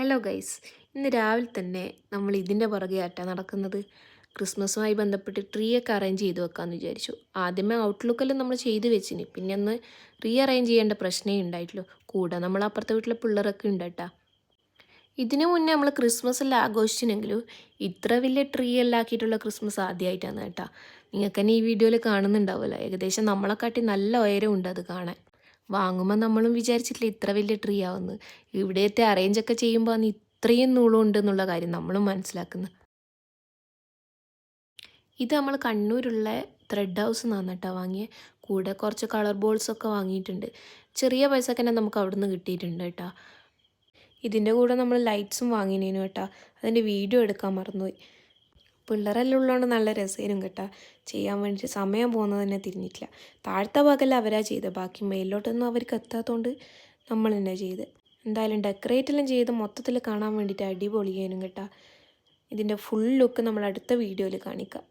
Hello guys, ഇന്ന് രാവിലെ തന്നെ നമ്മൾ ഇതിൻ്റെ പുറകെ ആട്ടാ നടക്കുന്നത്. ക്രിസ്മസുമായി ബന്ധപ്പെട്ട് ട്രീ ഒക്കെ അറേഞ്ച് ചെയ്ത് വെക്കാമെന്ന് വിചാരിച്ചു. ആദ്യമേ ഔട്ട്ലുക്കെല്ലാം നമ്മൾ ചെയ്ത് വെച്ചിന്, പിന്നെ ഒന്ന് റീ അറേഞ്ച് ചെയ്യേണ്ട പ്രശ്നമേ ഉണ്ടായിട്ടുള്ളൂ. കൂടെ നമ്മൾ അപ്പുറത്തെ വീട്ടിലെ പിള്ളേരൊക്കെ ഉണ്ട് കേട്ടാ. ഇതിനു മുന്നേ നമ്മൾ ക്രിസ്മസ് എല്ലാം ആഘോഷിച്ചിനെങ്കിലും ഇത്ര വലിയ ട്രീ എല്ലാം ആക്കിയിട്ടുള്ള ക്രിസ്മസ് ആദ്യമായിട്ടാണ് കേട്ടാ. നിങ്ങൾക്ക് തന്നെ ഈ വീഡിയോയിൽ കാണുന്നുണ്ടാവുമല്ലോ, ഏകദേശം നമ്മളെക്കാട്ടി നല്ല ഉയരമുണ്ട് അത് കാണാൻ. വാങ്ങുമ്പോൾ നമ്മളും വിചാരിച്ചിട്ടില്ല ഇത്ര വലിയ ട്രീ ആവുമെന്ന്. ഇവിടെയത്തെ അറേഞ്ചൊക്കെ ചെയ്യുമ്പോൾ അന്ന് ഇത്രയും നീളമുണ്ട് എന്നുള്ള കാര്യം നമ്മളും മനസ്സിലാക്കുന്നത്. ഇത് നമ്മൾ കണ്ണൂരുള്ള ത്രെഡ് ഹൗസ് നിന്നാണ് കേട്ടോ വാങ്ങിയത്. കൂടെ കുറച്ച് കളർ ബോൾസൊക്കെ വാങ്ങിയിട്ടുണ്ട്. ചെറിയ പൈസക്ക് തന്നെ നമുക്ക് അവിടെ നിന്ന് കിട്ടിയിട്ടുണ്ട് കേട്ടോ. ഇതിൻ്റെ കൂടെ നമ്മൾ ലൈറ്റ്സും വാങ്ങിനേനു കേട്ടോ. അതിൻ്റെ വീഡിയോ എടുക്കാൻ മറന്നുപോയി. പിള്ളേരെല്ലാം ഉള്ളതുകൊണ്ട് നല്ല രസേനും കേട്ടോ. ചെയ്യാൻ വേണ്ടിയിട്ട് സമയം പോകുന്നത് തന്നെ തിരിഞ്ഞിട്ടില്ല. താഴത്തെ ഭാഗമല്ല അവരാ ചെയ്തത്, ബാക്കി മേലിലോട്ടൊന്നും അവർക്ക് എത്താത്തതുകൊണ്ട് നമ്മൾ തന്നെ ചെയ്ത്. എന്തായാലും ഡെക്കറേറ്റെല്ലാം ചെയ്ത് മൊത്തത്തിൽ കാണാൻ വേണ്ടിയിട്ട് അടിപൊളിയേനും കേട്ടോ. ഇതിൻ്റെ ഫുൾ ലുക്ക് നമ്മൾ അടുത്ത വീഡിയോയിൽ കാണിക്കാം.